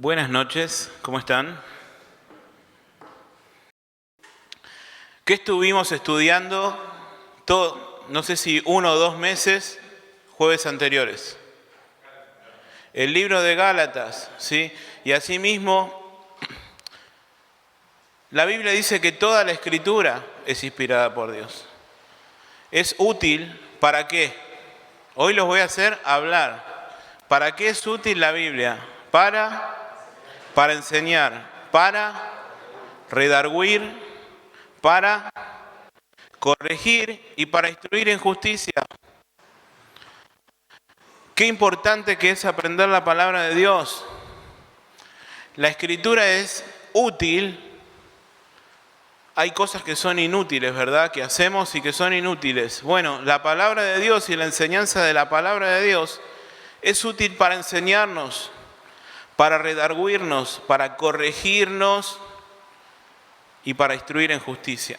Buenas noches, ¿cómo están? ¿Qué estuvimos estudiando? No sé si 1 o 2 meses, jueves anteriores. El libro de Gálatas, ¿sí? Y asimismo, la Biblia dice que toda la Escritura es inspirada por Dios. Es útil, ¿para qué? Hoy los voy a hacer hablar. ¿Para qué es útil la Biblia? Para enseñar, para redarguir, para corregir y para instruir en justicia. Qué importante que es aprender la palabra de Dios. La Escritura es útil. Hay cosas que son inútiles, ¿verdad? Que hacemos y que son inútiles. Bueno, la palabra de Dios y la enseñanza de la palabra de Dios es útil para enseñarnos, para redarguirnos, para corregirnos y para instruir en justicia.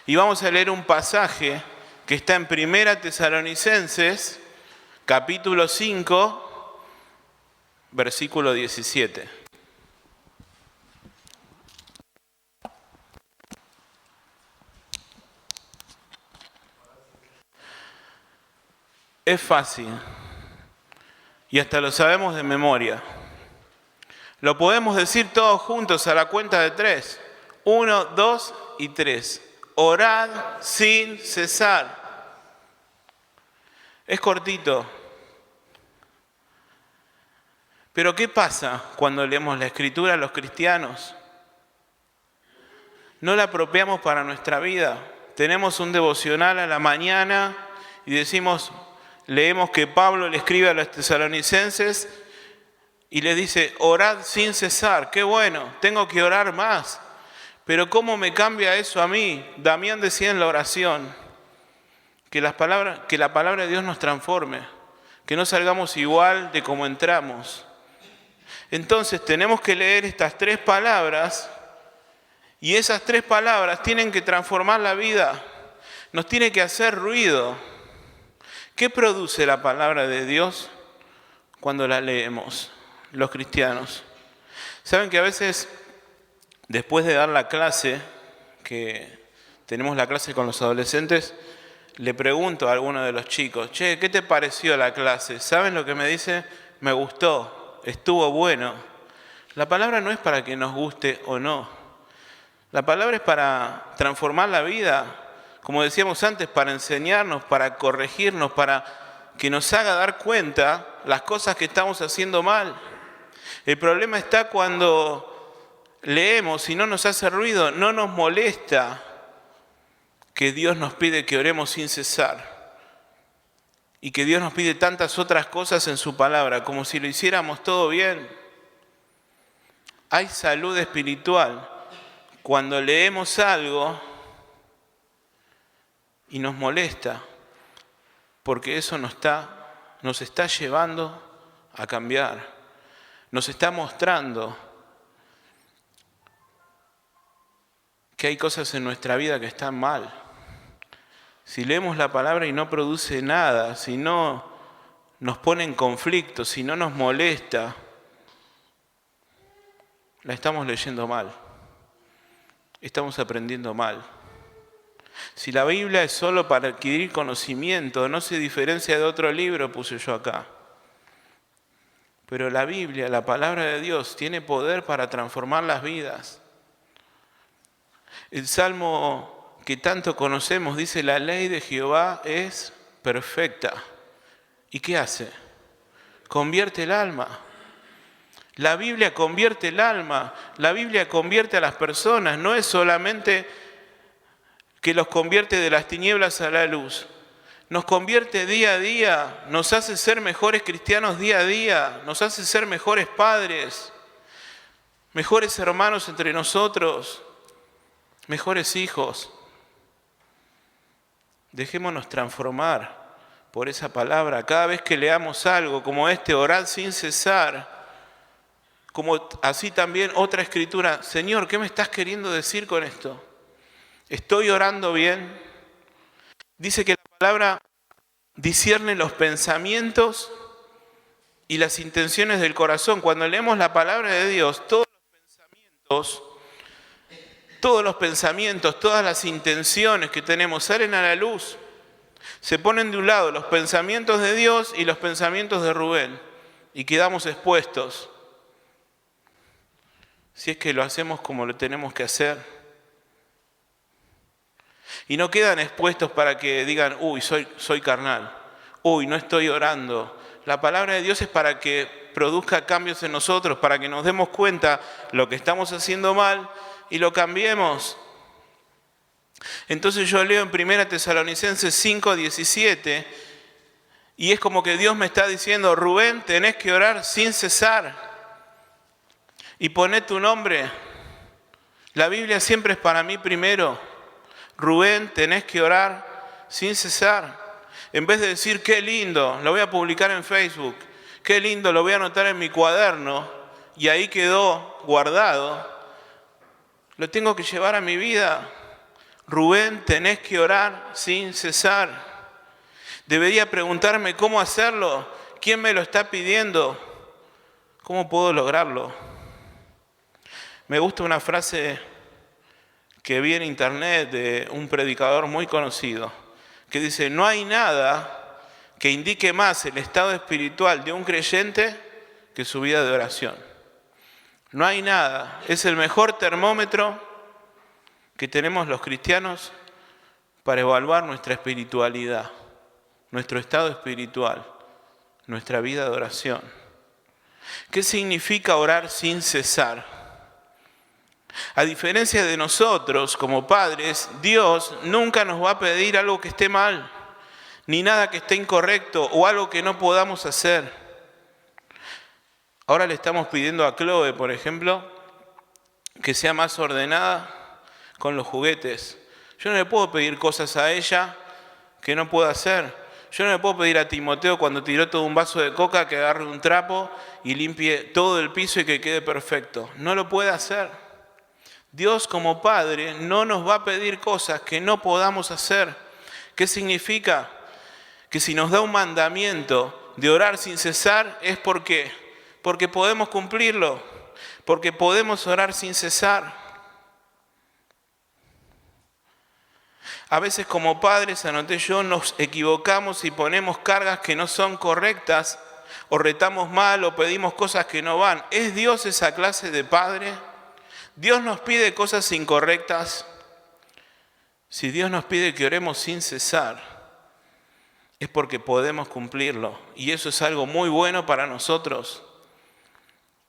Y vamos a leer un pasaje que está en 1 Tesalonicenses, capítulo 5, versículo 17. Es fácil y hasta lo sabemos de memoria. Lo podemos decir todos juntos a la cuenta de 3. 1, 2 y 3. Orad sin cesar. Es cortito. Pero ¿qué pasa cuando leemos la Escritura los cristianos? No la apropiamos para nuestra vida. Tenemos un devocional a la mañana y leemos que Pablo le escribe a los tesalonicenses y le dice, orad sin cesar. Qué bueno, tengo que orar más. Pero ¿cómo me cambia eso a mí? Damián decía en la oración que la palabra de Dios nos transforme, que no salgamos igual de como entramos. Entonces tenemos que leer estas 3 palabras y esas 3 palabras tienen que transformar la vida, nos tiene que hacer ruido. ¿Qué produce la palabra de Dios cuando la leemos, los cristianos? Saben que a veces, después de dar la clase, que tenemos la clase con los adolescentes, le pregunto a alguno de los chicos, che, ¿qué te pareció la clase? ¿Saben lo que me dice? Me gustó, estuvo bueno. La palabra no es para que nos guste o no. La palabra es para transformar la vida, como decíamos antes, para enseñarnos, para corregirnos, para que nos haga dar cuenta las cosas que estamos haciendo mal. El problema está cuando leemos y no nos hace ruido, no nos molesta que Dios nos pide que oremos sin cesar y que Dios nos pide tantas otras cosas en su palabra, como si lo hiciéramos todo bien. Hay salud espiritual cuando leemos algo y nos molesta, porque eso nos está llevando a cambiar, nos está mostrando que hay cosas en nuestra vida que están mal. Si leemos la palabra y no produce nada, si no nos pone en conflicto, si no nos molesta, la estamos leyendo mal, estamos aprendiendo mal. Si la Biblia es solo para adquirir conocimiento, no se diferencia de otro libro, puse yo acá. Pero la Biblia, la palabra de Dios, tiene poder para transformar las vidas. El Salmo que tanto conocemos dice, la ley de Jehová es perfecta. ¿Y qué hace? Convierte el alma. La Biblia convierte el alma, la Biblia convierte a las personas, no es solamente que los convierte de las tinieblas a la luz. Nos convierte día a día, nos hace ser mejores cristianos día a día, nos hace ser mejores padres, mejores hermanos entre nosotros, mejores hijos. Dejémonos transformar por esa palabra. Cada vez que leamos algo como orad sin cesar, como así también otra escritura, Señor, ¿qué me estás queriendo decir con esto? ¿Estoy orando bien? Dice que la palabra discierne los pensamientos y las intenciones del corazón. Cuando leemos la palabra de Dios, todos los pensamientos, todas las intenciones que tenemos salen a la luz. Se ponen de un lado los pensamientos de Dios y los pensamientos de Rubén y quedamos expuestos. Si es que lo hacemos como lo tenemos que hacer. Y no quedan expuestos para que digan, uy, soy carnal, uy, no estoy orando. La palabra de Dios es para que produzca cambios en nosotros, para que nos demos cuenta lo que estamos haciendo mal y lo cambiemos. Entonces yo leo en 1 Tesalonicenses 5:17 y es como que Dios me está diciendo, Rubén, tenés que orar sin cesar y poné tu nombre. La Biblia siempre es para mí primero. Rubén, tenés que orar sin cesar. En vez de decir, qué lindo, lo voy a publicar en Facebook, qué lindo, lo voy a anotar en mi cuaderno y ahí quedó guardado, lo tengo que llevar a mi vida. Rubén, tenés que orar sin cesar. Debería preguntarme cómo hacerlo, quién me lo está pidiendo, cómo puedo lograrlo. Me gusta una frase que vi en internet de un predicador muy conocido, que dice, no hay nada que indique más el estado espiritual de un creyente que su vida de oración. No hay nada, es el mejor termómetro que tenemos los cristianos para evaluar nuestra espiritualidad, nuestro estado espiritual, nuestra vida de oración. ¿Qué significa orar sin cesar? A diferencia de nosotros como padres, Dios nunca nos va a pedir algo que esté mal, ni nada que esté incorrecto o algo que no podamos hacer. Ahora le estamos pidiendo a Chloe, por ejemplo, que sea más ordenada con los juguetes. Yo no le puedo pedir cosas a ella que no pueda hacer. Yo no le puedo pedir a Timoteo cuando tiró todo un vaso de coca que agarre un trapo y limpie todo el piso y que quede perfecto. No lo puede hacer. Dios como Padre no nos va a pedir cosas que no podamos hacer. ¿Qué significa? Que si nos da un mandamiento de orar sin cesar es porque podemos cumplirlo, porque podemos orar sin cesar. A veces como padres, anoté yo, nos equivocamos y ponemos cargas que no son correctas, o retamos mal, o pedimos cosas que no van. ¿Es Dios esa clase de padre? ¿Dios nos pide cosas incorrectas? Si Dios nos pide que oremos sin cesar, es porque podemos cumplirlo. Y eso es algo muy bueno para nosotros.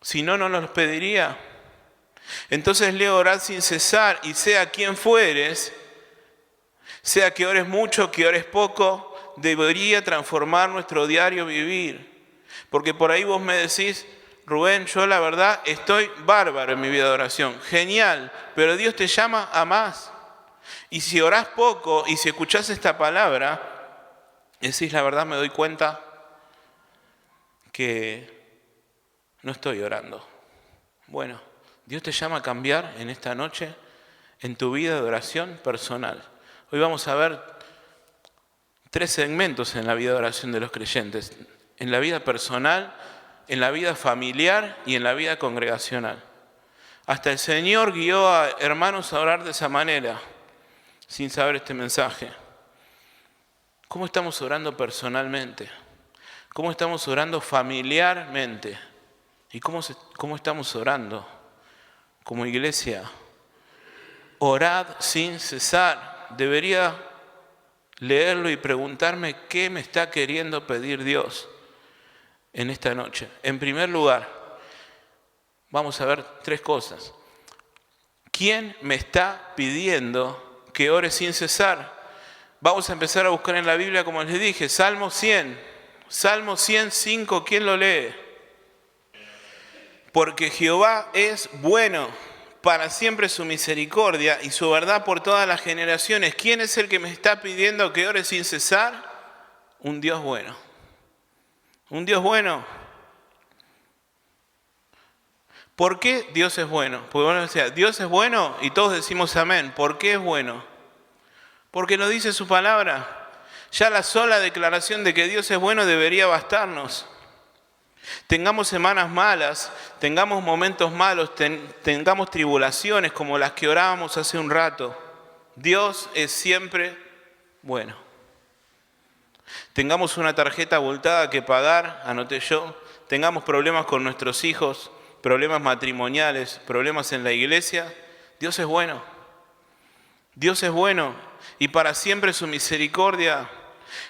Si no, no nos lo pediría. Entonces leo orar sin cesar y sea quien fueres, sea que ores mucho, que ores poco, debería transformar nuestro diario vivir. Porque por ahí vos me decís, Rubén, yo la verdad estoy bárbaro en mi vida de oración. Genial, pero Dios te llama a más. Y si orás poco y si escuchás esta palabra, decís la verdad, me doy cuenta que no estoy orando. Bueno, Dios te llama a cambiar en esta noche en tu vida de oración personal. Hoy vamos a ver 3 segmentos en la vida de oración de los creyentes. En la vida personal, en la vida familiar y en la vida congregacional. Hasta el Señor guió a hermanos a orar de esa manera, sin saber este mensaje. ¿Cómo estamos orando personalmente? ¿Cómo estamos orando familiarmente? ¿Y cómo estamos orando como iglesia? Orad sin cesar. Debería leerlo y preguntarme qué me está queriendo pedir Dios en esta noche. En primer lugar, vamos a ver 3 cosas. ¿Quién me está pidiendo que ore sin cesar? Vamos a empezar a buscar en la Biblia, como les dije, Salmo 100. Salmo 105, ¿quién lo lee? Porque Jehová es bueno, para siempre su misericordia y su verdad por todas las generaciones. ¿Quién es el que me está pidiendo que ore sin cesar? Un Dios bueno. Un Dios bueno. ¿Por qué Dios es bueno? Porque bueno, decía, Dios es bueno y todos decimos amén. ¿Por qué es bueno? Porque nos dice su palabra. Ya la sola declaración de que Dios es bueno debería bastarnos. Tengamos semanas malas, tengamos momentos malos, tengamos tribulaciones como las que orábamos hace un rato. Dios es siempre bueno. Tengamos una tarjeta abultada que pagar, anoté yo, tengamos problemas con nuestros hijos, problemas matrimoniales, problemas en la iglesia, Dios es bueno. Dios es bueno y para siempre su misericordia.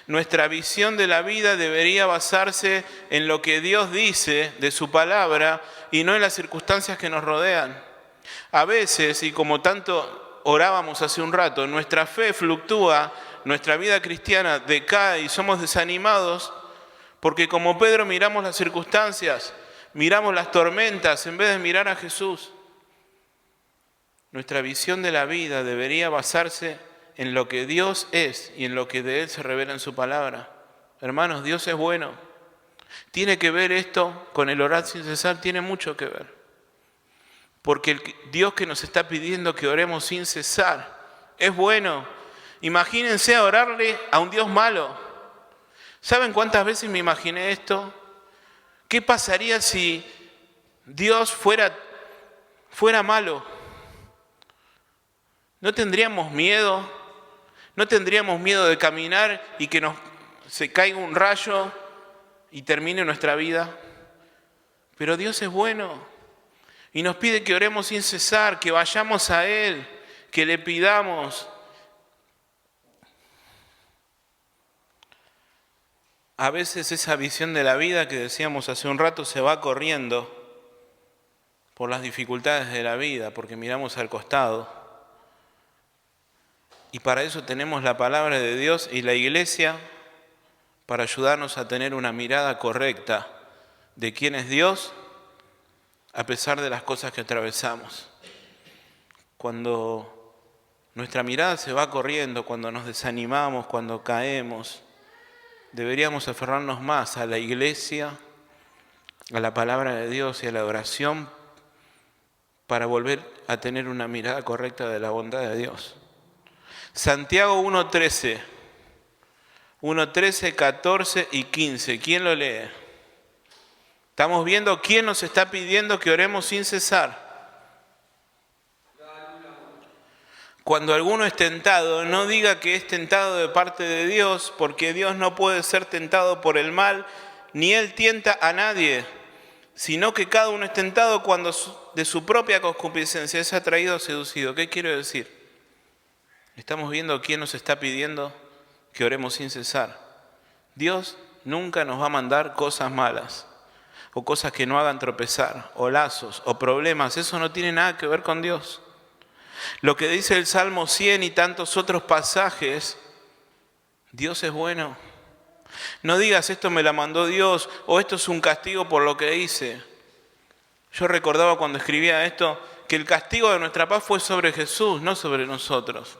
Nuestra visión de la vida debería basarse en lo que Dios dice de su palabra y no en las circunstancias que nos rodean. A veces, y como tanto orábamos hace un rato, nuestra fe fluctúa, nuestra vida cristiana decae y somos desanimados porque como Pedro miramos las circunstancias, miramos las tormentas en vez de mirar a Jesús. Nuestra visión de la vida debería basarse en lo que Dios es y en lo que de Él se revela en su palabra. Hermanos, Dios es bueno. Tiene que ver esto con el orar sin cesar, tiene mucho que ver. Porque el Dios que nos está pidiendo que oremos sin cesar es bueno. Imagínense orarle a un Dios malo. ¿Saben cuántas veces me imaginé esto? ¿Qué pasaría si Dios fuera malo? ¿No tendríamos miedo? ¿No tendríamos miedo de caminar y que se caiga un rayo y termine nuestra vida? Pero Dios es bueno y nos pide que oremos sin cesar, que vayamos a Él, que le pidamos. A veces esa visión de la vida que decíamos hace un rato se va corriendo por las dificultades de la vida, porque miramos al costado. Y para eso tenemos la palabra de Dios y la iglesia para ayudarnos a tener una mirada correcta de quién es Dios a pesar de las cosas que atravesamos. Cuando nuestra mirada se va corriendo, cuando nos desanimamos, cuando caemos, deberíamos aferrarnos más a la iglesia, a la palabra de Dios y a la oración para volver a tener una mirada correcta de la bondad de Dios. Santiago 1:13, 14 y 15. ¿Quién lo lee? Estamos viendo quién nos está pidiendo que oremos sin cesar. Cuando alguno es tentado, no diga que es tentado de parte de Dios, porque Dios no puede ser tentado por el mal, ni Él tienta a nadie, sino que cada uno es tentado cuando de su propia concupiscencia es atraído o seducido. ¿Qué quiero decir? Estamos viendo quién nos está pidiendo que oremos sin cesar. Dios nunca nos va a mandar cosas malas o cosas que no hagan tropezar o lazos o problemas. Eso no tiene nada que ver con Dios. Lo que dice el Salmo 100 y tantos otros pasajes, Dios es bueno. No digas esto me la mandó Dios o esto es un castigo por lo que hice. Yo recordaba cuando escribía esto que el castigo de nuestra paz fue sobre Jesús, no sobre nosotros.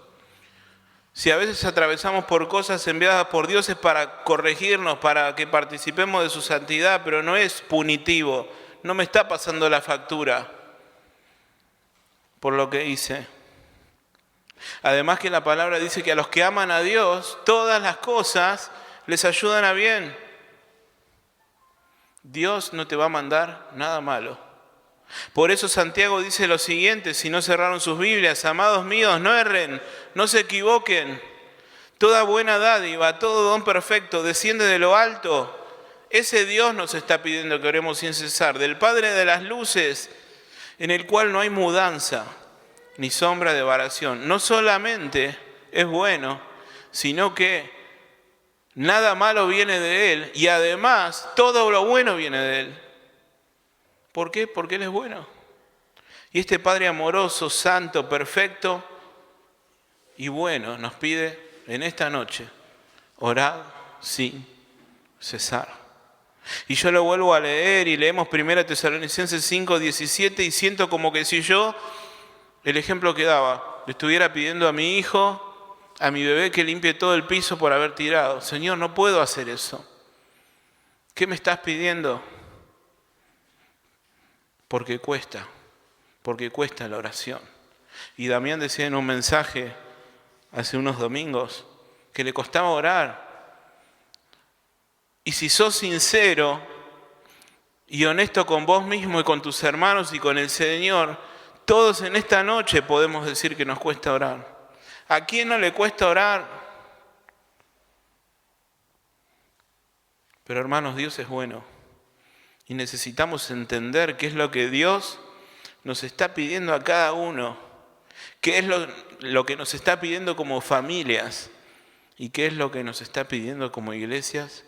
Si a veces atravesamos por cosas enviadas por Dios es para corregirnos, para que participemos de su santidad, pero no es punitivo, no me está pasando la factura por lo que hice. Además que la palabra dice que a los que aman a Dios, todas las cosas les ayudan a bien. Dios no te va a mandar nada malo. Por eso Santiago dice lo siguiente, si no cerraron sus Biblias, amados míos, no erren, no se equivoquen. Toda buena dádiva, todo don perfecto desciende de lo alto. Ese Dios nos está pidiendo que oremos sin cesar, del Padre de las luces, en el cual no hay mudanza ni sombra de variación. No solamente es bueno, sino que nada malo viene de Él y además todo lo bueno viene de Él. ¿Por qué? Porque Él es bueno. Y este Padre amoroso, santo, perfecto y bueno nos pide en esta noche, orad sin cesar. Y yo lo vuelvo a leer y leemos 1 Tesalonicenses 5:17 y siento como que si yo, el ejemplo que daba, le estuviera pidiendo a mi hijo, a mi bebé que limpie todo el piso por haber tirado. Señor, no puedo hacer eso. ¿Qué me estás pidiendo? Porque cuesta la oración. Y Damián decía en un mensaje hace unos domingos que le costaba orar. Y si sos sincero, y honesto con vos mismo y con tus hermanos y con el Señor, todos en esta noche podemos decir que nos cuesta orar. ¿A quién no le cuesta orar? Pero hermanos, Dios es bueno y necesitamos entender qué es lo que Dios nos está pidiendo a cada uno, qué es lo que nos está pidiendo como familias y qué es lo que nos está pidiendo como iglesias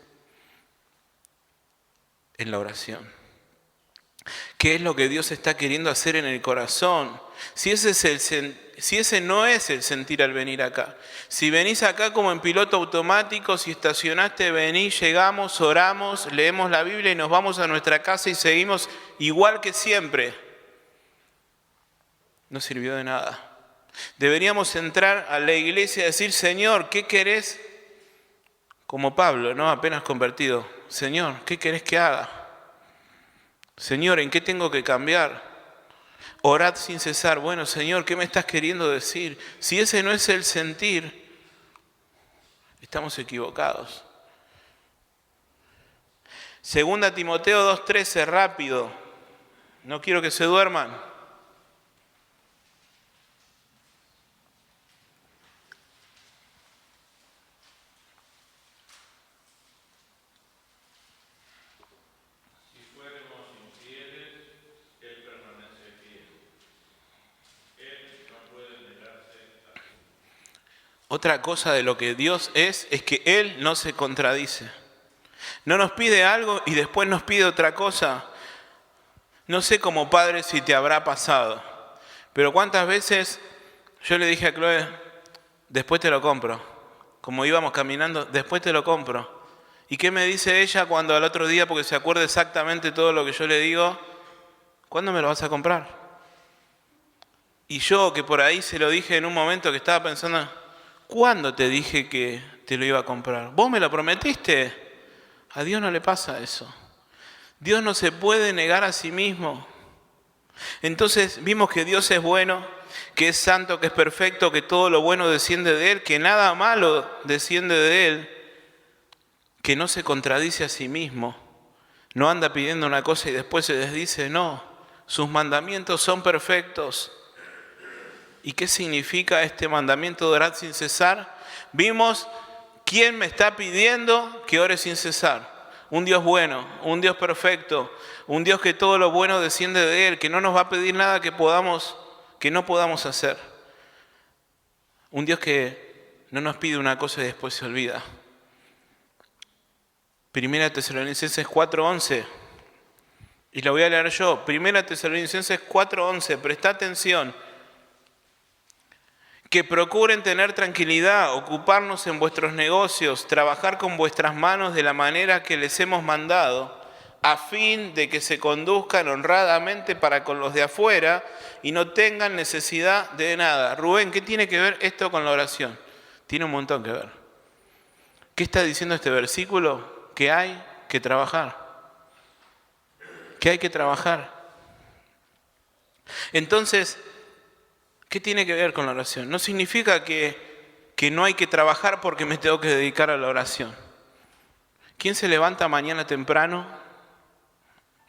en la oración. ¿Qué es lo que Dios está queriendo hacer en el corazón? Si ese no es el sentir al venir acá. Si venís acá como en piloto automático, si estacionaste, venís, llegamos, oramos, leemos la Biblia y nos vamos a nuestra casa y seguimos igual que siempre, no sirvió de nada. Deberíamos entrar a la iglesia y decir, Señor, ¿qué querés? Como Pablo, ¿no? Apenas convertido. Señor, ¿qué querés que haga? Señor, ¿en qué tengo que cambiar? Orad sin cesar. Bueno, Señor, ¿qué me estás queriendo decir? Si ese no es el sentir, estamos equivocados. 2 Timoteo 2:13, rápido. No quiero que se duerman. Otra cosa de lo que Dios es que Él no se contradice. No nos pide algo y después nos pide otra cosa. No sé como padre si te habrá pasado, pero cuántas veces yo le dije a Chloe, después te lo compro. Como íbamos caminando, después te lo compro. ¿Y qué me dice ella cuando al otro día, porque se acuerda exactamente todo lo que yo le digo, ¿cuándo me lo vas a comprar? Y yo que por ahí se lo dije en un momento que estaba pensando, ¿cuándo te dije que te lo iba a comprar? ¿Vos me lo prometiste? A Dios no le pasa eso. Dios no se puede negar a sí mismo. Entonces vimos que Dios es bueno, que es santo, que es perfecto, que todo lo bueno desciende de Él, que nada malo desciende de Él, que no se contradice a sí mismo. No anda pidiendo una cosa y después se desdice, no. Sus mandamientos son perfectos. ¿Y qué significa este mandamiento de orar sin cesar? Vimos quién me está pidiendo que ore sin cesar. Un Dios bueno, un Dios perfecto, un Dios que todo lo bueno desciende de Él, que no nos va a pedir nada que no podamos hacer. Un Dios que no nos pide una cosa y después se olvida. 1 Tesalonicenses 4:11. Y lo voy a leer yo. 1 Tesalonicenses 4:11. Presta atención. Que procuren tener tranquilidad, ocuparnos en vuestros negocios, trabajar con vuestras manos de la manera que les hemos mandado, a fin de que se conduzcan honradamente para con los de afuera y no tengan necesidad de nada. Rubén, ¿qué tiene que ver esto con la oración? Tiene un montón que ver. ¿Qué está diciendo este versículo? Que hay que trabajar. Que hay que trabajar. Entonces, ¿qué tiene que ver con la oración? No significa que no hay que trabajar porque me tengo que dedicar a la oración. ¿Quién se levanta mañana temprano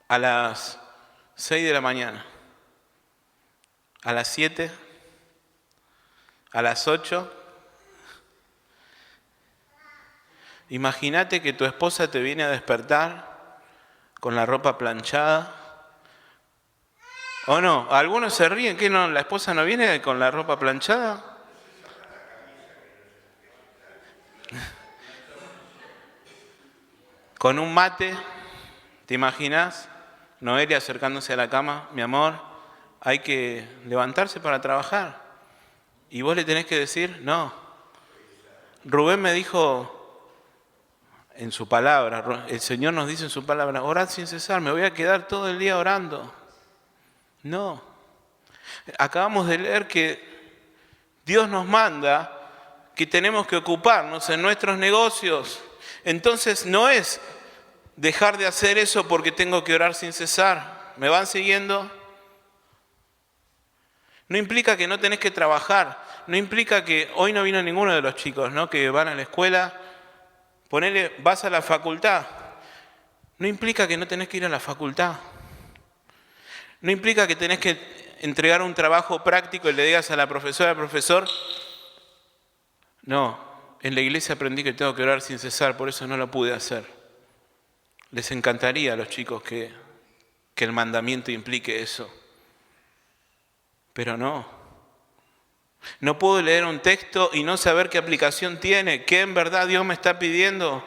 a las 6 de la mañana? ¿A las 7? ¿A las 8? Imagínate que tu esposa te viene a despertar con la ropa planchada. ¿O no? Algunos se ríen, ¿qué no? ¿La esposa no viene con la ropa planchada? Con un mate, ¿te imaginas? Noelia acercándose a la cama, mi amor, hay que levantarse para trabajar. Y vos le tenés que decir, no. Rubén me dijo en su palabra, el Señor nos dice en su palabra, orad sin cesar, me voy a quedar todo el día orando. No. Acabamos de leer que Dios nos manda que tenemos que ocuparnos en nuestros negocios. Entonces no es dejar de hacer eso porque tengo que orar sin cesar. ¿Me van siguiendo? No implica que no tenés que trabajar. No implica que hoy no vino ninguno de los chicos, ¿no? Que van a la escuela. Ponele, vas a la facultad. no implica que no tenés que ir a la facultad. No implica que tenés que entregar un trabajo práctico y le digas a la profesora, profesor, no, en la iglesia aprendí que tengo que orar sin cesar, por eso no lo pude hacer. Les encantaría a los chicos que el mandamiento implique eso. Pero no. No puedo leer un texto y no saber qué aplicación tiene, qué en verdad Dios me está pidiendo.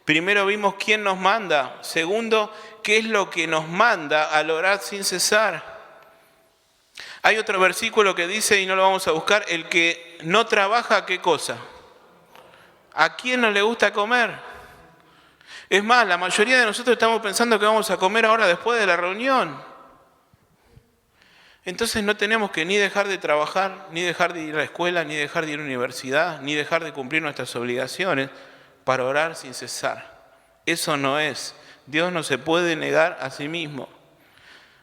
Primero vimos quién nos manda. Segundo, qué es lo que nos manda al orar sin cesar. Hay otro versículo que dice, y no lo vamos a buscar, el que no trabaja, ¿qué cosa? ¿A quién no le gusta comer? Es más, la mayoría de nosotros estamos pensando que vamos a comer ahora después de la reunión. Entonces no tenemos que ni dejar de trabajar, ni dejar de ir a la escuela, ni dejar de ir a la universidad, ni dejar de cumplir nuestras obligaciones para orar sin cesar. Eso no es. Dios no se puede negar a sí mismo.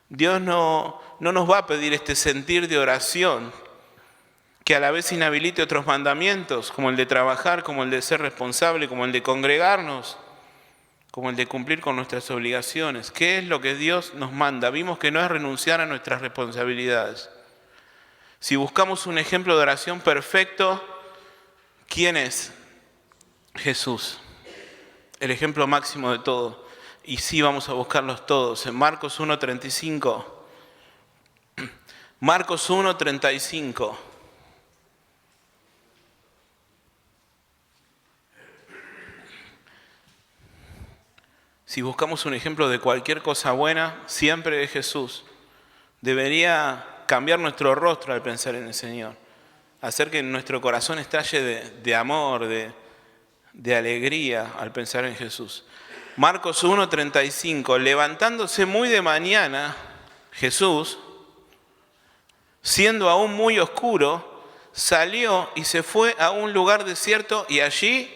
Dios no nos va a pedir este sentir de oración que a la vez inhabilite otros mandamientos, como el de trabajar, como el de ser responsable, como el de congregarnos, como el de cumplir con nuestras obligaciones. ¿Qué es lo que Dios nos manda? Vimos que no es renunciar a nuestras responsabilidades. Si buscamos un ejemplo de oración perfecto, ¿quién es? Jesús, el ejemplo máximo de todo. Y sí, vamos a buscarlos todos. En Marcos 1:35. Marcos 1:35. Si buscamos un ejemplo de cualquier cosa buena, siempre es Jesús. Debería cambiar nuestro rostro al pensar en el Señor. Hacer que nuestro corazón estalle de amor, de alegría al pensar en Jesús. Marcos 1:35. Levantándose muy de mañana, Jesús, siendo aún muy oscuro, salió y se fue a un lugar desierto y allí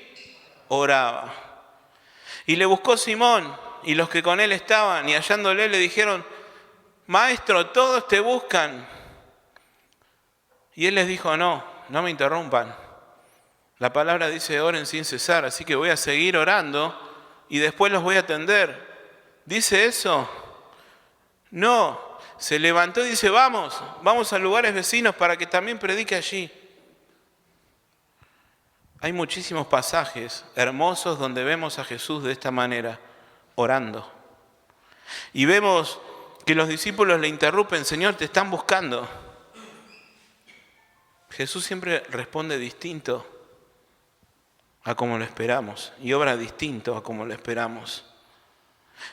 oraba. Y le buscó Simón y los que con él estaban, y hallándole le dijeron, Maestro, todos te buscan. Y él les dijo, no me interrumpan. La palabra dice, oren sin cesar, así que voy a seguir orando y después los voy a atender. ¿Dice eso? No. Se levantó y dice, vamos a lugares vecinos para que también predique allí. Hay muchísimos pasajes hermosos donde vemos a Jesús de esta manera, orando. Y vemos que los discípulos le interrumpen, Señor, te están buscando. Jesús siempre responde distinto a como lo esperamos y obra distinto a como lo esperamos.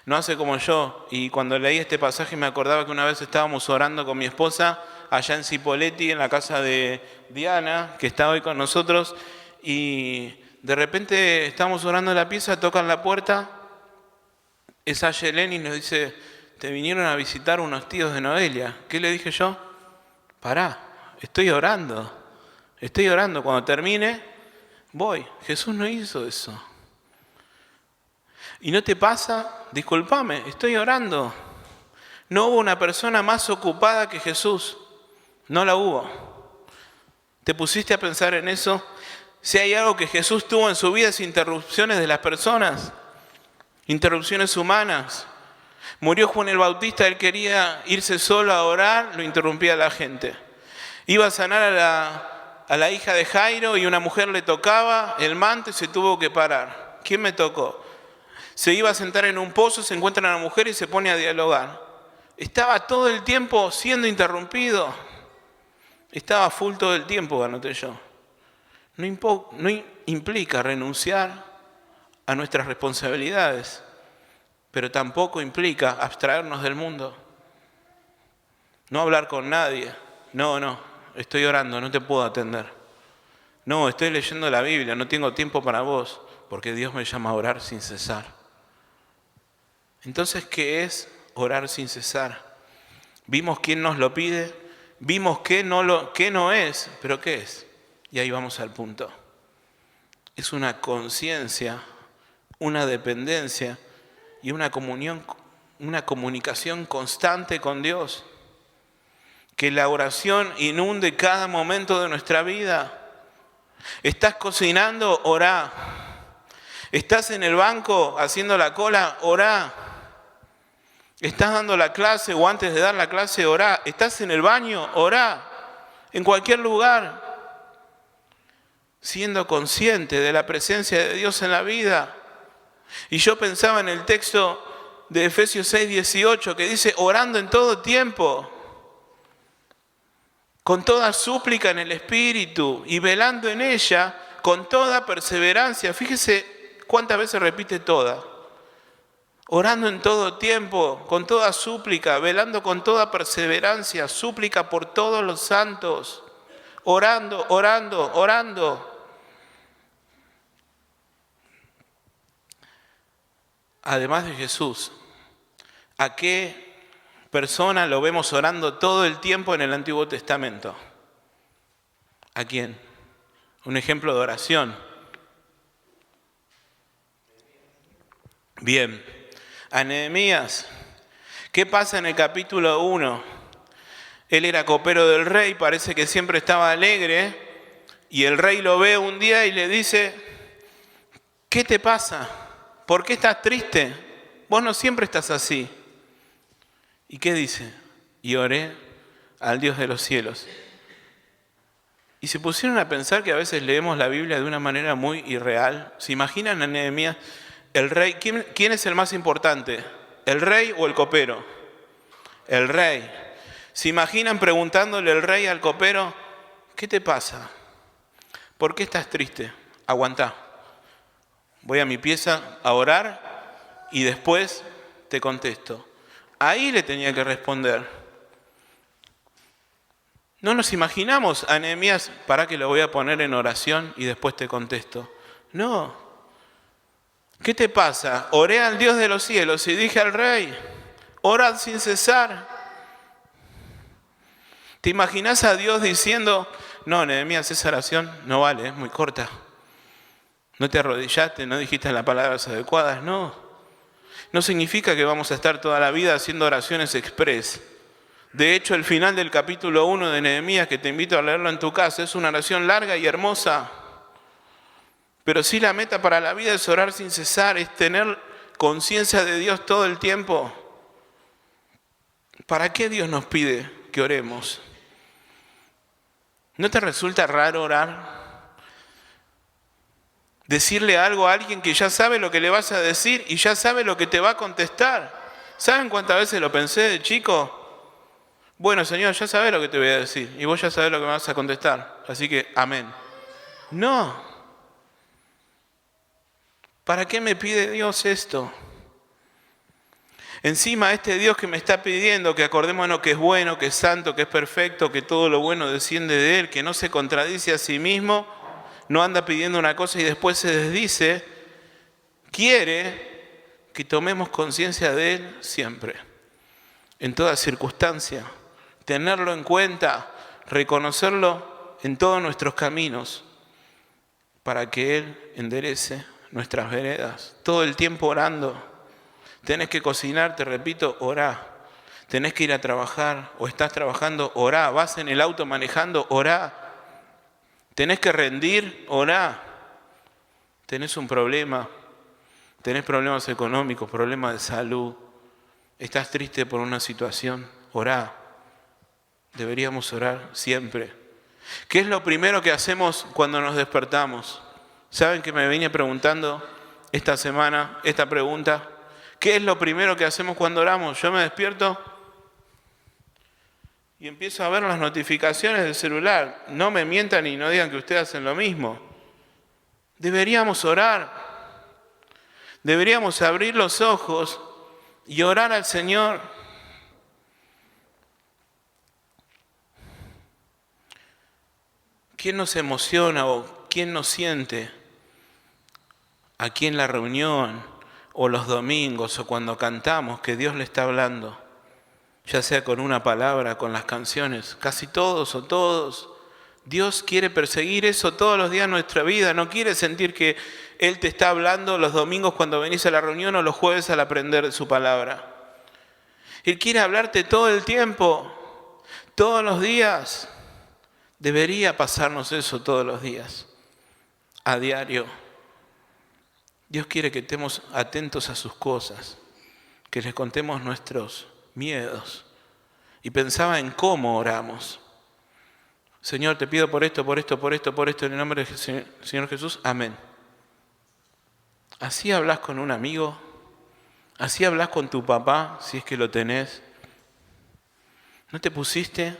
No hace como yo, y cuando leí este pasaje me acordaba que una vez estábamos orando con mi esposa allá en Cipolletti, en la casa de Diana, que está hoy con nosotros, y de repente estamos orando en la pieza, tocan la puerta, es Ayelén y nos dice, te vinieron a visitar unos tíos de Noelia. ¿Qué le dije yo? Pará, estoy orando, cuando termine voy. Jesús no hizo eso. ¿Y no te pasa? Discúlpame, estoy orando. No hubo una persona más ocupada que Jesús, no la hubo. ¿Te pusiste a pensar en eso? Si hay algo que Jesús tuvo en su vida es interrupciones de las personas, interrupciones humanas. Murió Juan el Bautista, él quería irse solo a orar, lo interrumpía la gente. Iba a sanar a la hija de Jairo y una mujer le tocaba el manto y se tuvo que parar. ¿Quién me tocó? Se iba a sentar en un pozo, se encuentra una mujer y se pone a dialogar. Estaba todo el tiempo siendo interrumpido. Estaba full todo el tiempo, anoté yo. No implica renunciar a nuestras responsabilidades, pero tampoco implica abstraernos del mundo. No hablar con nadie. No, estoy orando, no te puedo atender. No, estoy leyendo la Biblia, no tengo tiempo para vos, porque Dios me llama a orar sin cesar. Entonces, ¿qué es orar sin cesar? Vimos quién nos lo pide, vimos qué no es, pero ¿qué es? Y ahí vamos al punto. Es una conciencia, una dependencia y una comunión, una comunicación constante con Dios. Que la oración inunde cada momento de nuestra vida. ¿Estás cocinando? Orá. ¿Estás en el banco haciendo la cola? Orá. ¿Estás dando la clase o antes de dar la clase? Orá. ¿Estás en el baño? Orá. En cualquier lugar, siendo consciente de la presencia de Dios en la vida. Y yo pensaba en el texto de Efesios 6:18 que dice, orando en todo tiempo, con toda súplica en el Espíritu y velando en ella con toda perseverancia. Fíjese cuántas veces repite toda. Orando en todo tiempo, con toda súplica, velando con toda perseverancia, súplica por todos los santos, orando, orando, orando. Además de Jesús, ¿a qué persona lo vemos orando todo el tiempo en el Antiguo Testamento? ¿A quién? Un ejemplo de oración. Bien, a Nehemías. ¿Qué pasa en el capítulo 1? Él era copero del rey, parece que siempre estaba alegre, y el rey lo ve un día y le dice, ¿qué te pasa? ¿Por qué estás triste? Vos no siempre estás así. ¿Y qué dice? Y oré al Dios de los cielos. Y se pusieron a pensar que a veces leemos la Biblia de una manera muy irreal. ¿Se imaginan a Nehemías? El rey, ¿quién es el más importante? ¿El rey o el copero? El rey. ¿Se imaginan preguntándole el rey al copero, ¿qué te pasa? ¿Por qué estás triste? Aguantá. Voy a mi pieza a orar y después te contesto. Ahí le tenía que responder. No nos imaginamos a Nehemías, para que lo voy a poner en oración y después te contesto. No. ¿Qué te pasa? Oré al Dios de los cielos y dije al rey, orad sin cesar. ¿Te imaginas a Dios diciendo, no, Nehemías, esa oración no vale, es muy corta? No te arrodillaste, no dijiste las palabras adecuadas, no. No significa que vamos a estar toda la vida haciendo oraciones express. De hecho, el final del capítulo 1 de Nehemías, que te invito a leerlo en tu casa, es una oración larga y hermosa. Pero sí la meta para la vida es orar sin cesar, es tener conciencia de Dios todo el tiempo. ¿Para qué Dios nos pide que oremos? ¿No te resulta raro orar? Decirle algo a alguien que ya sabe lo que le vas a decir y ya sabe lo que te va a contestar. ¿Saben cuántas veces lo pensé de chico? Bueno, Señor, ya sabes lo que te voy a decir y vos ya sabés lo que me vas a contestar. Así que, amén. No. ¿Para qué me pide Dios esto? Encima este Dios que me está pidiendo que acordémonos que es bueno, que es santo, que es perfecto, que todo lo bueno desciende de Él, que no se contradice a sí mismo, no anda pidiendo una cosa y después se desdice, quiere que tomemos conciencia de Él siempre, en toda circunstancia, tenerlo en cuenta, reconocerlo en todos nuestros caminos, para que Él enderece nuestras veredas, todo el tiempo orando. Tenés que cocinar, te repito, orá. Tenés que ir a trabajar o estás trabajando, orá. Vas en el auto manejando, orá. Tenés que rendir, orá. Tenés un problema, tenés problemas económicos, problemas de salud, estás triste por una situación, orá. Deberíamos orar siempre. ¿Qué es lo primero que hacemos cuando nos despertamos? ¿Saben que me venía preguntando esta semana esta pregunta? ¿Qué es lo primero que hacemos cuando oramos? Yo me despierto y empiezo a ver las notificaciones del celular. No me mientan y no digan que ustedes hacen lo mismo. Deberíamos orar. Deberíamos abrir los ojos y orar al Señor. ¿Quién nos emociona o quién nos siente aquí en la reunión o los domingos o cuando cantamos que Dios le está hablando? Ya sea con una palabra, con las canciones, casi todos o todos. Dios quiere perseguir eso todos los días de nuestra vida. No quiere sentir que Él te está hablando los domingos cuando venís a la reunión o los jueves al aprender de su palabra. Él quiere hablarte todo el tiempo, todos los días. Debería pasarnos eso todos los días, a diario. Dios quiere que estemos atentos a sus cosas, que les contemos nuestros miedos. Y pensaba en cómo oramos. Señor, te pido por esto, en el nombre del Señor Jesús. Amén. ¿Así hablas con un amigo? ¿Así hablas con tu papá, si es que lo tenés? ¿No te pusiste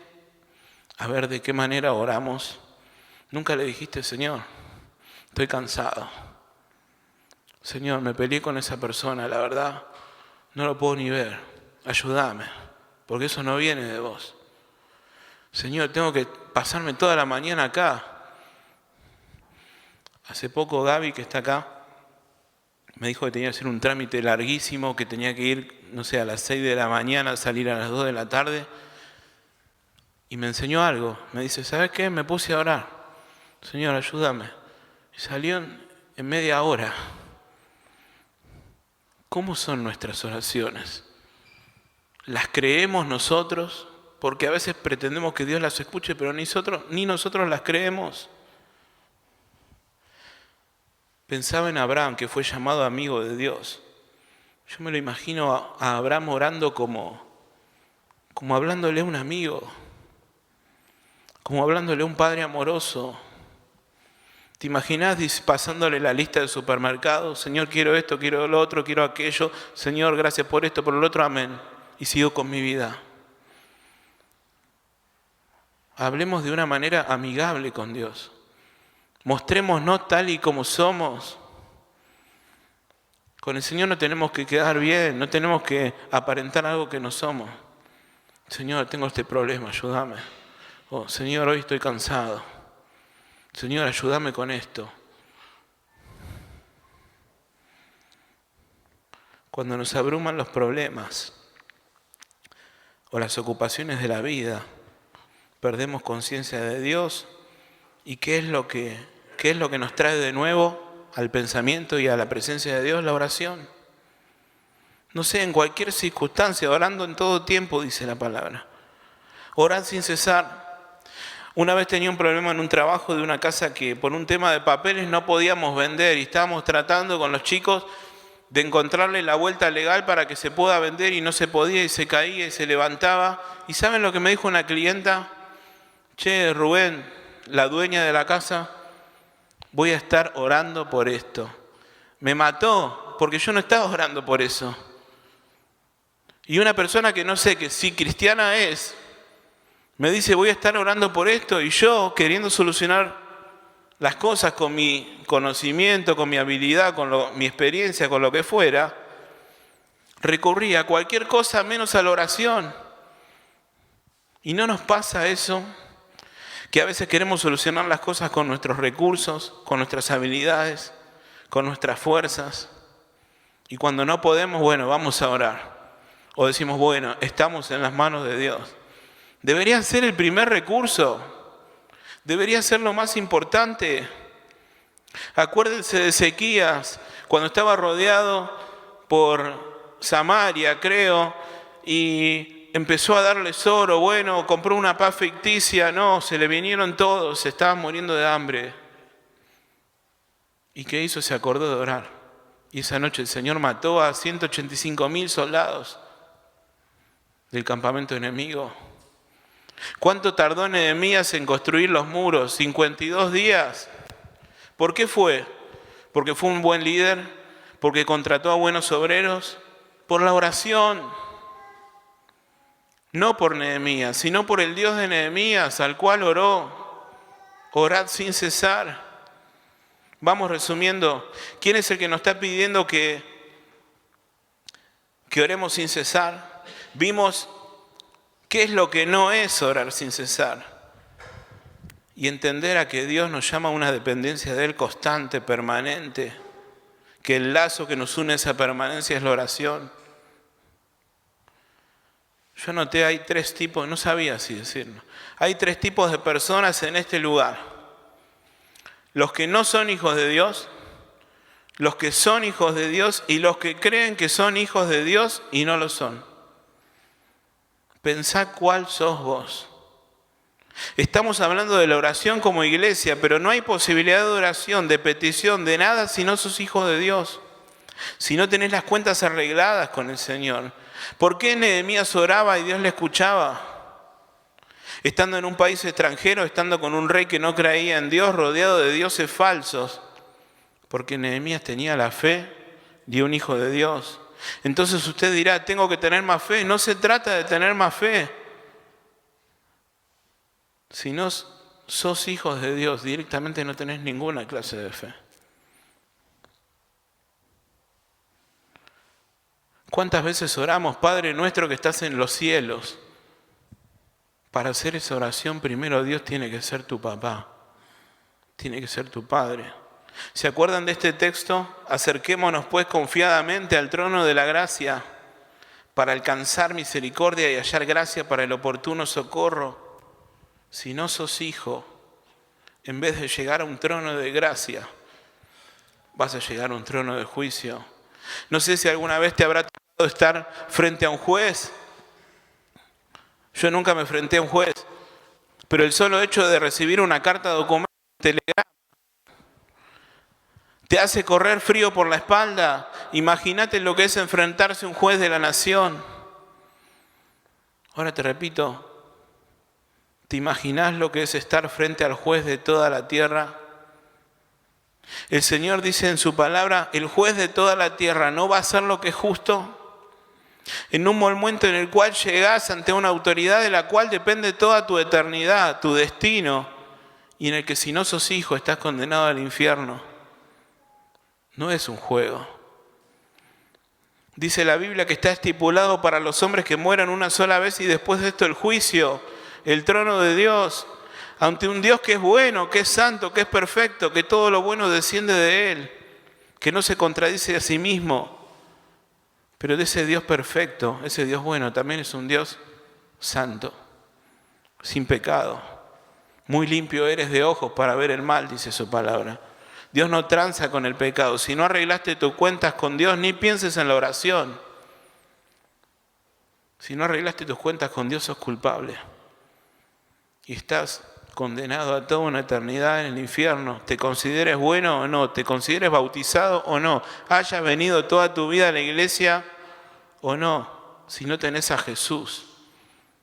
a ver de qué manera oramos? Nunca le dijiste, Señor, estoy cansado. Señor, me peleé con esa persona, la verdad, no lo puedo ni ver. Ayúdame, porque eso no viene de vos. Señor, tengo que pasarme toda la mañana acá. Hace poco Gaby, que está acá, me dijo que tenía que hacer un trámite larguísimo, que tenía que ir, a las 6 de la mañana, salir a las 2 de la tarde. Y me enseñó algo. Me dice, ¿sabes qué? Me puse a orar. Señor, ayúdame. Y salió en media hora. ¿Cómo son nuestras oraciones? ¿Las creemos nosotros? Porque a veces pretendemos que Dios las escuche, pero ni nosotros las creemos. Pensaba en Abraham, que fue llamado amigo de Dios. Yo me lo imagino a Abraham orando como hablándole a un amigo, como hablándole a un padre amoroso. ¿Te imaginas pasándole la lista del supermercado? Señor, quiero esto, quiero lo otro, quiero aquello. Señor, gracias por esto, por lo otro, amén. Y sigo con mi vida. Hablemos de una manera amigable con Dios. Mostrémonos tal y como somos. Con el Señor no tenemos que quedar bien, no tenemos que aparentar algo que no somos. Señor, tengo este problema, ayúdame. Oh, Señor, hoy estoy cansado. Señor, ayúdame con esto. Cuando nos abruman los problemas o las ocupaciones de la vida, perdemos conciencia de Dios y ¿qué es lo que nos trae de nuevo al pensamiento y a la presencia de Dios? La oración. No sé, en cualquier circunstancia, orando en todo tiempo, dice la palabra. Orad sin cesar. Una vez tenía un problema en un trabajo de una casa que por un tema de papeles no podíamos vender y estábamos tratando con los chicos de encontrarle la vuelta legal para que se pueda vender y no se podía y se caía y se levantaba. ¿Y saben lo que me dijo una clienta? Che, Rubén, la dueña de la casa, voy a estar orando por esto. Me mató porque yo no estaba orando por eso. Y una persona que no sé que si cristiana es, me dice, voy a estar orando por esto, y yo, queriendo solucionar las cosas con mi conocimiento, con mi habilidad, con mi experiencia, con lo que fuera, recurrí a cualquier cosa menos a la oración. ¿Y no nos pasa eso? Que a veces queremos solucionar las cosas con nuestros recursos, con nuestras habilidades, con nuestras fuerzas. Y cuando no podemos, bueno, vamos a orar. O decimos, bueno, estamos en las manos de Dios. Debería ser el primer recurso. Debería ser lo más importante. Acuérdense de Ezequías, cuando estaba rodeado por Samaria, creo, y empezó a darles oro. Bueno, compró una paz ficticia. No, se le vinieron todos, se estaban muriendo de hambre. ¿Y qué hizo? Se acordó de orar. Y esa noche el Señor mató a 185,000 soldados del campamento enemigo. ¿Cuánto tardó Nehemías en construir los muros? 52 días. ¿Por qué fue? Porque fue un buen líder, porque contrató a buenos obreros, por la oración. No por Nehemías, sino por el Dios de Nehemías, al cual oró. Orad sin cesar. Vamos resumiendo. ¿Quién es el que nos está pidiendo que oremos sin cesar? Vimos qué es lo que no es orar sin cesar. Y entender a que Dios nos llama a una dependencia de Él constante, permanente. Que el lazo que nos une a esa permanencia es la oración. Yo noté, hay 3 tipos, no sabía así decirlo. Hay 3 tipos de personas en este lugar. Los que no son hijos de Dios, los que son hijos de Dios y los que creen que son hijos de Dios y no lo son. Pensá cuál sos vos. Estamos hablando de la oración como iglesia, pero no hay posibilidad de oración, de petición, de nada si no sos hijo de Dios. Si no tenés las cuentas arregladas con el Señor. ¿Por qué Nehemías oraba y Dios le escuchaba? Estando en un país extranjero, estando con un rey que no creía en Dios, rodeado de dioses falsos. Porque Nehemías tenía la fe de un hijo de Dios. Entonces usted dirá, tengo que tener más fe. No se trata de tener más fe. Si no sos hijos de Dios, directamente no tenés ninguna clase de fe. ¿Cuántas veces oramos, Padre nuestro que estás en los cielos? Para hacer esa oración, primero Dios tiene que ser tu papá, tiene que ser tu padre. ¿Se acuerdan de este texto? Acerquémonos pues confiadamente al trono de la gracia para alcanzar misericordia y hallar gracia para el oportuno socorro. Si no sos hijo, en vez de llegar a un trono de gracia, vas a llegar a un trono de juicio. No sé si alguna vez te habrá tocado estar frente a un juez. Yo nunca me enfrenté a un juez, pero el solo hecho de recibir una carta de documento, un telegrama, te hace correr frío por la espalda. Imagínate lo que es enfrentarse a un juez de la nación. Ahora te repito, ¿te imaginás lo que es estar frente al juez de toda la tierra? El Señor dice en su palabra, el juez de toda la tierra no va a hacer lo que es justo. En un momento en el cual llegás ante una autoridad de la cual depende toda tu eternidad, tu destino, y en el que si no sos hijo estás condenado al infierno. No es un juego. Dice la Biblia que está estipulado para los hombres que mueran una sola vez y después de esto el juicio, el trono de Dios, ante un Dios que es bueno, que es santo, que es perfecto, que todo lo bueno desciende de Él, que no se contradice a sí mismo. Pero de ese Dios perfecto, ese Dios bueno, también es un Dios santo, sin pecado. Muy limpio eres de ojos para ver el mal, dice su palabra. Dios no tranza con el pecado. Si no arreglaste tus cuentas con Dios, ni pienses en la oración. Si no arreglaste tus cuentas con Dios, sos culpable. Y estás condenado a toda una eternidad en el infierno. Te consideres bueno o no, te consideres bautizado o no, hayas venido toda tu vida a la iglesia o no, si no tenés a Jesús,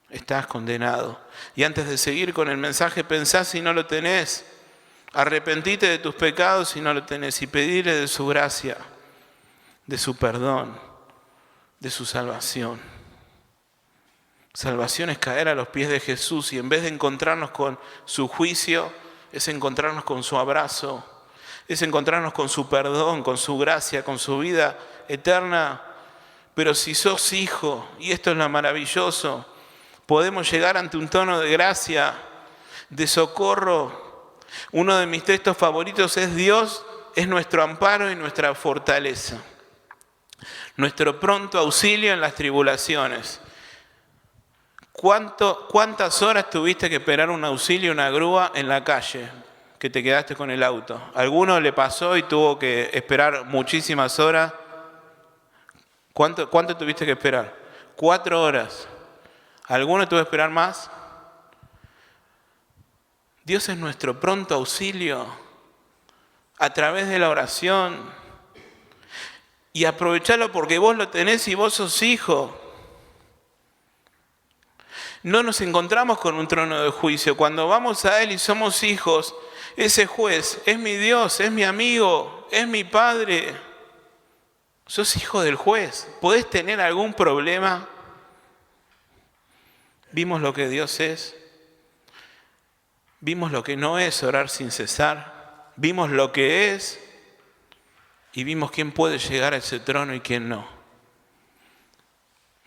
estás condenado. Y antes de seguir con el mensaje, pensá si no lo tenés. Arrepentite de tus pecados si no lo tenés y pedirle de su gracia, de su perdón, de su salvación. Salvación es caer a los pies de Jesús y en vez de encontrarnos con su juicio, es encontrarnos con su abrazo, es encontrarnos con su perdón, con su gracia, con su vida eterna. Pero si sos hijo, y esto es lo maravilloso, podemos llegar ante un tono de gracia, de socorro. Uno de mis textos favoritos es Dios es nuestro amparo y nuestra fortaleza, nuestro pronto auxilio en las tribulaciones. ¿Cuántas horas tuviste que esperar un auxilio, una grúa en la calle, que te quedaste con el auto? ¿A alguno le pasó y tuvo que esperar muchísimas horas? ¿Cuánto tuviste que esperar? 4 horas. ¿Alguno tuvo que esperar más? Dios es nuestro pronto auxilio a través de la oración. Y aprovechalo porque vos lo tenés y vos sos hijo. No nos encontramos con un trono de juicio. Cuando vamos a Él y somos hijos, ese juez es mi Dios, es mi amigo, es mi padre. Sos hijo del juez. ¿Podés tener algún problema? Vimos lo que Dios es. Vimos lo que no es orar sin cesar. Vimos lo que es. Y vimos quién puede llegar a ese trono y quién no.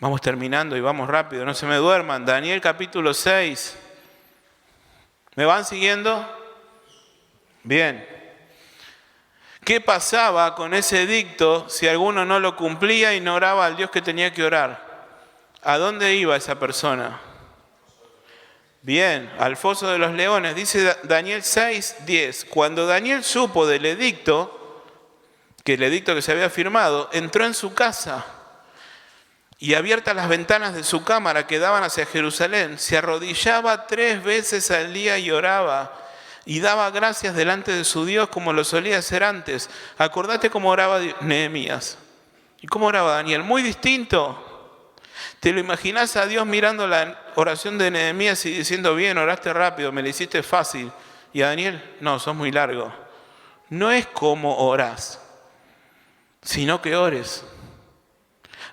Vamos terminando y vamos rápido, no se me duerman. Daniel capítulo 6. ¿Me van siguiendo? Bien. ¿Qué pasaba con ese edicto si alguno no lo cumplía y no oraba al Dios que tenía que orar? ¿A dónde iba esa persona? Bien, al foso de los leones. Dice Daniel 6:10. Cuando Daniel supo del edicto, que el edicto que se había firmado, entró en su casa y abiertas las ventanas de su cámara que daban hacia Jerusalén, se arrodillaba 3 veces al día y oraba, y daba gracias delante de su Dios como lo solía hacer antes. Acordate cómo oraba Nehemías y cómo oraba Daniel, muy distinto. ¿Te lo imaginás a Dios mirando la oración de Nehemías y diciendo, bien, oraste rápido, me la hiciste fácil? Y a Daniel, no, sos muy largo. No es como orás, sino que ores.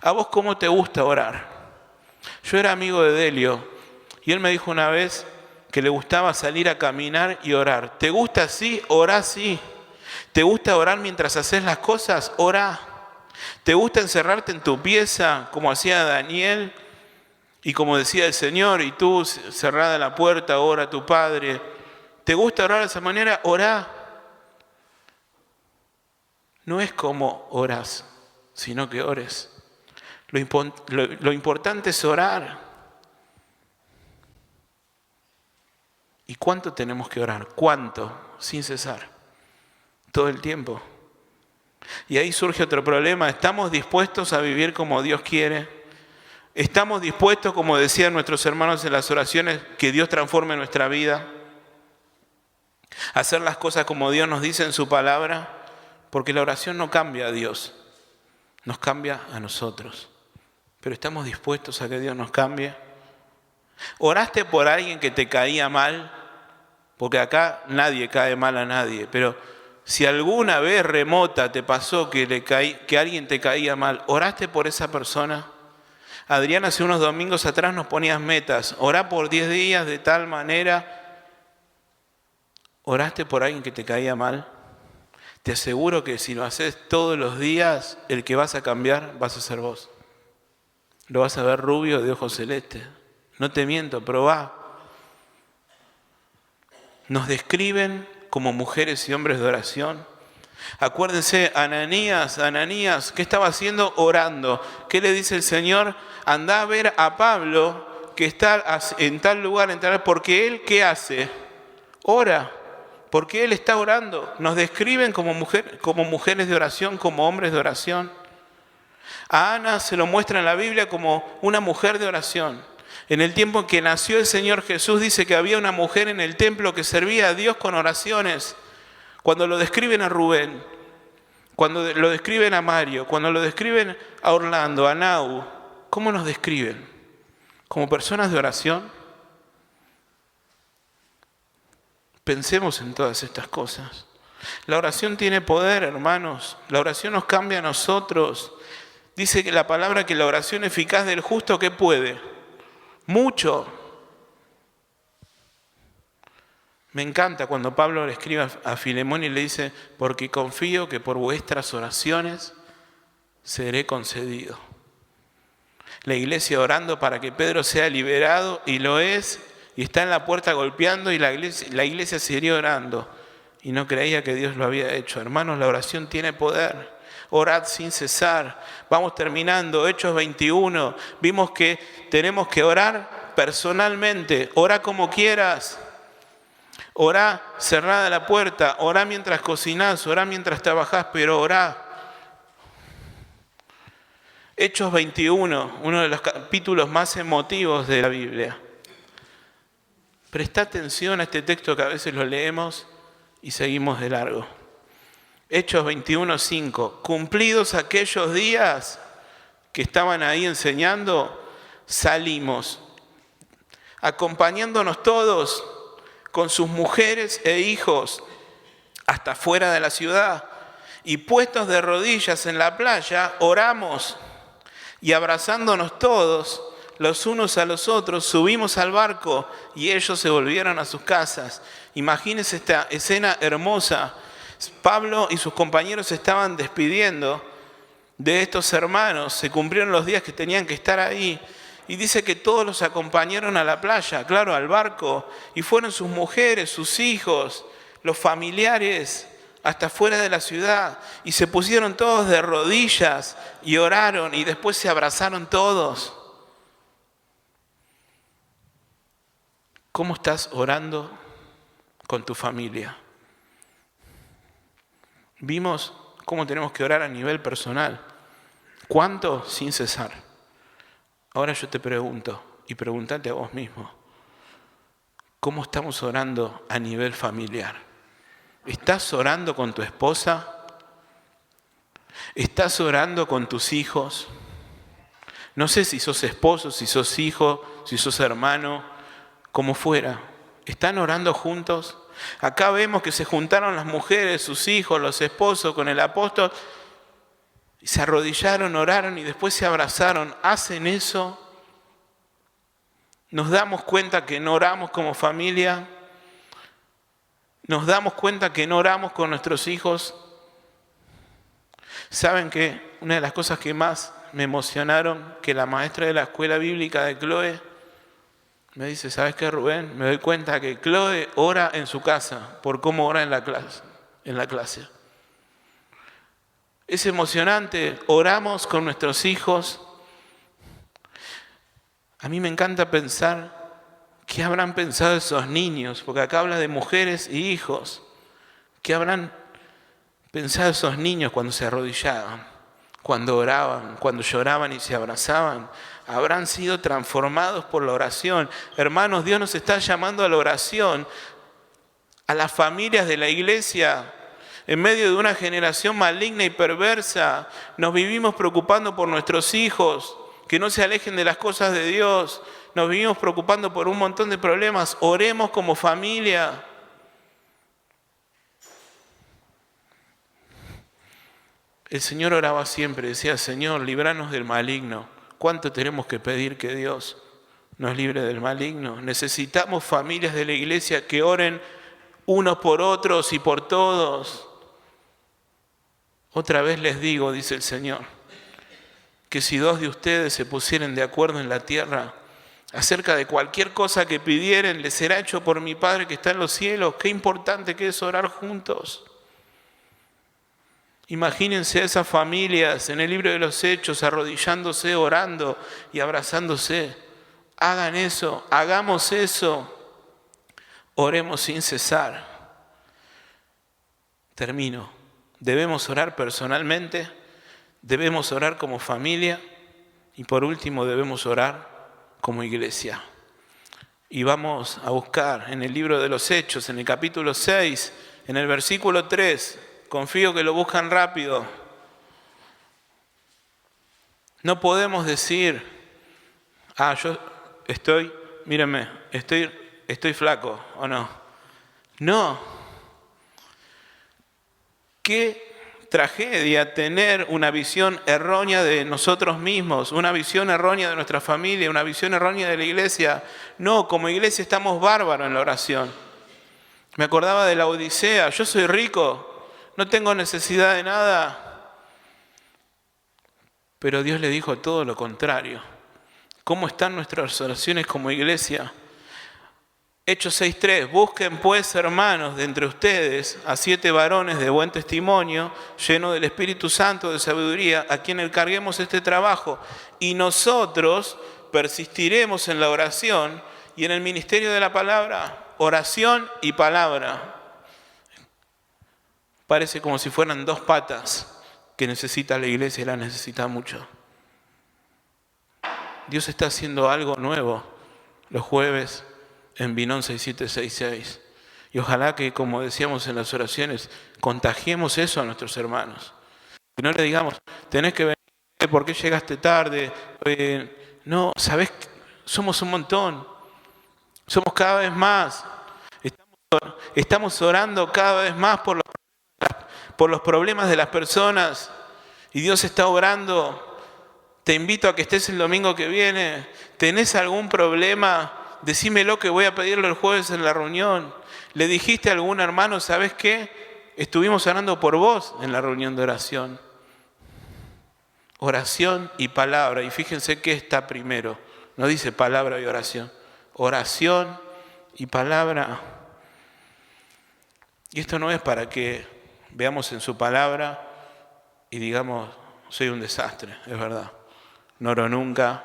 ¿A vos cómo te gusta orar? Yo era amigo de Delio y él me dijo una vez que le gustaba salir a caminar y orar. ¿Te gusta así? Orá así. ¿Te gusta orar mientras haces las cosas? Orá. ¿Te gusta encerrarte en tu pieza como hacía Daniel y como decía el Señor y tú cerrada la puerta ora a tu Padre? ¿Te gusta orar de esa manera? Orá. No es como orás, sino que ores. Lo importante es orar. ¿Y cuánto tenemos que orar? ¿Cuánto? Sin cesar. Todo el tiempo. Y ahí surge otro problema. ¿Estamos dispuestos a vivir como Dios quiere? ¿Estamos dispuestos, como decían nuestros hermanos en las oraciones, que Dios transforme nuestra vida? ¿A hacer las cosas como Dios nos dice en su palabra? Porque la oración no cambia a Dios, nos cambia a nosotros. Pero ¿estamos dispuestos a que Dios nos cambie? ¿Oraste por alguien que te caía mal? Porque acá nadie cae mal a nadie, pero si alguna vez remota te pasó que alguien te caía mal, ¿oraste por esa persona? Adrián, hace unos domingos atrás nos ponías metas. Orá por 10 días de tal manera. ¿Oraste por alguien que te caía mal? Te aseguro que si lo haces todos los días, el que vas a cambiar vas a ser vos. Lo vas a ver rubio de ojos celestes. No te miento, probá. Nos describen como mujeres y hombres de oración. Acuérdense, Ananías, ¿qué estaba haciendo? Orando. ¿Qué le dice el Señor? Andá a ver a Pablo que está en tal lugar, porque él, ¿qué hace? Ora. Porque él está orando. Nos describen como mujeres de oración, como hombres de oración. A Ana se lo muestra en la Biblia como una mujer de oración. En el tiempo en que nació el Señor Jesús, dice que había una mujer en el templo que servía a Dios con oraciones. Cuando lo describen a Rubén, cuando lo describen a Mario, cuando lo describen a Orlando, a Nau, ¿cómo nos describen? ¿Como personas de oración? Pensemos en todas estas cosas. La oración tiene poder, hermanos. La oración nos cambia a nosotros. Dice que la palabra que la oración eficaz del justo, ¿qué puede? Mucho. Me encanta cuando Pablo le escribe a Filemón y le dice, porque confío que por vuestras oraciones seré concedido. La iglesia orando para que Pedro sea liberado, y lo es, y está en la puerta golpeando, y la iglesia seguía orando y no creía que Dios lo había hecho. Hermanos, la oración tiene poder. Orad sin cesar. Vamos terminando. Hechos 21. Vimos que tenemos que orar personalmente. Orá como quieras. Orá cerrada la puerta. Orá mientras cocinás. Orá mientras trabajás, pero orá. Hechos 21, uno de los capítulos más emotivos de la Biblia. Presta atención a este texto que a veces lo leemos y seguimos de largo. Hechos 21:5. Cumplidos aquellos días que estaban ahí enseñando, salimos, acompañándonos todos con sus mujeres e hijos hasta fuera de la ciudad, y puestos de rodillas en la playa, oramos, y abrazándonos todos los unos a los otros, subimos al barco y ellos se volvieron a sus casas. Imagínense esta escena hermosa. Pablo y sus compañeros se estaban despidiendo de estos hermanos. Se cumplieron los días que tenían que estar ahí. Y dice que todos los acompañaron a la playa, claro, al barco. Y fueron sus mujeres, sus hijos, los familiares, hasta fuera de la ciudad. Y se pusieron todos de rodillas y oraron y después se abrazaron todos. ¿Cómo estás orando con tu familia? Vimos cómo tenemos que orar a nivel personal. ¿Cuánto? Sin cesar. Ahora yo te pregunto, y pregúntate a vos mismo, ¿cómo estamos orando a nivel familiar? ¿Estás orando con tu esposa? ¿Estás orando con tus hijos? No sé si sos esposo, si sos hijo, si sos hermano, como fuera. ¿Están orando juntos? Acá vemos que se juntaron las mujeres, sus hijos, los esposos con el apóstol, y se arrodillaron, oraron y después se abrazaron. ¿Hacen eso? ¿Nos damos cuenta que no oramos como familia? ¿Nos damos cuenta que no oramos con nuestros hijos? ¿Saben qué? Una de las cosas que más me emocionaron, que la maestra de la escuela bíblica de Chloe me dice, ¿sabes qué, Rubén? Me doy cuenta que Chloe ora en su casa por cómo ora en la clase. Es emocionante, oramos con nuestros hijos. A mí me encanta pensar qué habrán pensado esos niños, porque acá habla de mujeres y hijos. ¿Qué habrán pensado esos niños cuando se arrodillaban, cuando oraban, cuando lloraban y se abrazaban? Habrán sido transformados por la oración. Hermanos, Dios nos está llamando a la oración, a las familias de la iglesia. En medio de una generación maligna y perversa, nos vivimos preocupando por nuestros hijos, que no se alejen de las cosas de Dios. Nos vivimos preocupando por un montón de problemas. Oremos como familia. El Señor oraba siempre, decía, Señor, líbranos del maligno. ¿Cuánto tenemos que pedir que Dios nos libre del maligno? Necesitamos familias de la iglesia que oren unos por otros y por todos. Otra vez les digo, dice el Señor, que si 2 de ustedes se pusieren de acuerdo en la tierra acerca de cualquier cosa que pidieren, les será hecho por mi Padre que está en los cielos. Qué importante que es orar juntos. Imagínense a esas familias en el libro de los Hechos arrodillándose, orando y abrazándose. Hagan eso, hagamos eso. Oremos sin cesar. Termino. Debemos orar personalmente, debemos orar como familia y por último debemos orar como iglesia. Y vamos a buscar en el libro de los Hechos, en el capítulo 6, en el versículo 3, confío que lo buscan rápido. No podemos decir, yo mírenme, estoy flaco, ¿o no? No. Qué tragedia tener una visión errónea de nosotros mismos, una visión errónea de nuestra familia, una visión errónea de la iglesia. No, como iglesia estamos bárbaros en la oración. Me acordaba de la Odisea, yo soy rico, no tengo necesidad de nada. Pero Dios le dijo todo lo contrario. ¿Cómo están nuestras oraciones como iglesia? Hechos 6:3, busquen pues, hermanos, de entre ustedes a 7 varones de buen testimonio, llenos del Espíritu Santo, de sabiduría, a quienes encarguemos este trabajo. Y nosotros persistiremos en la oración y en el ministerio de la palabra. Oración y palabra. Parece como si fueran 2 patas que necesita la iglesia y la necesita mucho. Dios está haciendo algo nuevo los jueves en Binón 6766. Y ojalá que, como decíamos en las oraciones, contagiemos eso a nuestros hermanos. Que no le digamos, tenés que venir, ¿por qué llegaste tarde? No, ¿sabés? Somos un montón. Somos cada vez más. Estamos orando cada vez más por los problemas de las personas. Y Dios está obrando. Te invito a que estés el domingo que viene. ¿Tenés algún problema? Decímelo que voy a pedirlo el jueves en la reunión. ¿Le dijiste a algún hermano, sabes qué? Estuvimos orando por vos en la reunión de oración. Oración y palabra. Y fíjense qué está primero. No dice palabra y oración. Oración y palabra. Y esto no es para que veamos en su palabra y digamos, soy un desastre, es verdad. No oro nunca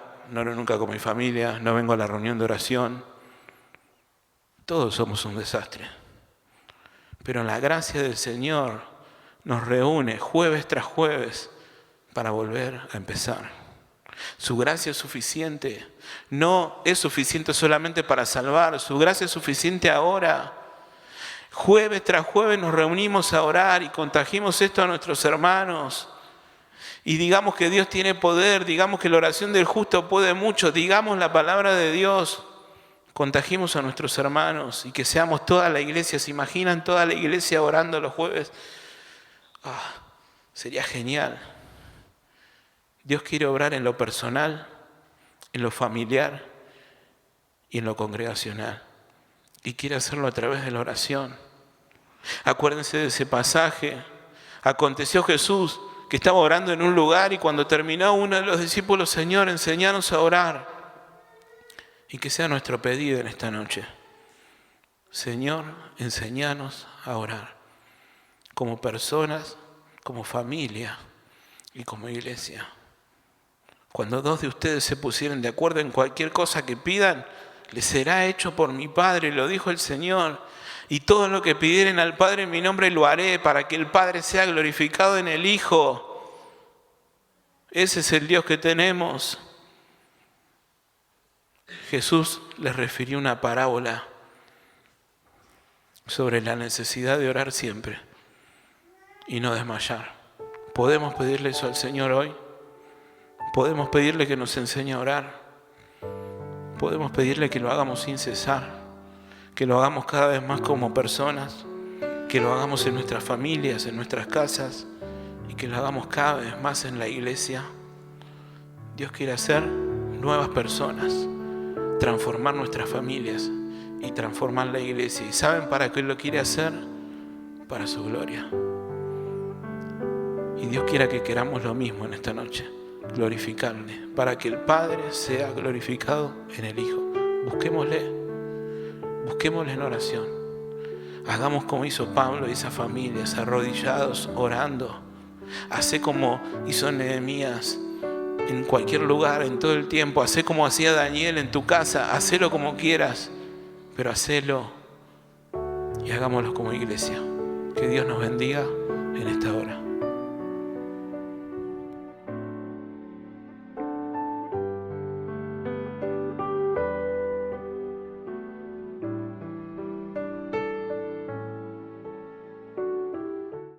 con mi familia, no vengo a la reunión de oración. Todos somos un desastre. Pero la gracia del Señor nos reúne jueves tras jueves para volver a empezar. Su gracia es suficiente. No es suficiente solamente para salvar. Su gracia es suficiente ahora. Jueves tras jueves nos reunimos a orar y contagiemos esto a nuestros hermanos. Y digamos que Dios tiene poder, digamos que la oración del justo puede mucho, digamos la palabra de Dios. Contagiemos a nuestros hermanos y que seamos toda la iglesia. ¿Se imaginan toda la iglesia orando los jueves? Sería genial. Dios quiere obrar en lo personal, en lo familiar y en lo congregacional. Y quiere hacerlo a través de la oración. Acuérdense de ese pasaje. Aconteció Jesús que estaba orando en un lugar y cuando terminó uno de los discípulos, Señor, enséñanos a orar. Y que sea nuestro pedido en esta noche. Señor, enséñanos a orar. Como personas, como familia y como iglesia. Cuando dos de ustedes se pusieren de acuerdo en cualquier cosa que pidan, les será hecho por mi Padre, lo dijo el Señor. Y todo lo que pidieren al Padre en mi nombre lo haré para que el Padre sea glorificado en el Hijo. Ese es el Dios que tenemos. Jesús les refirió una parábola sobre la necesidad de orar siempre y no desmayar. ¿Podemos pedirle eso al Señor hoy? ¿Podemos pedirle que nos enseñe a orar? ¿Podemos pedirle que lo hagamos sin cesar? Que lo hagamos cada vez más como personas, que lo hagamos en nuestras familias, en nuestras casas y que lo hagamos cada vez más en la iglesia. Dios quiere hacer nuevas personas, transformar nuestras familias y transformar la iglesia. ¿Y saben para qué lo quiere hacer? Para su gloria. Y Dios quiera que queramos lo mismo en esta noche, glorificarle, para que el Padre sea glorificado en el Hijo. Busquémosle en oración. Hagamos como hizo Pablo y esas familias, arrodillados, orando. Hacé como hizo Nehemías en cualquier lugar, en todo el tiempo. Hacé como hacía Daniel en tu casa. Hacelo como quieras, pero hacelo y hagámoslo como iglesia. Que Dios nos bendiga en esta hora.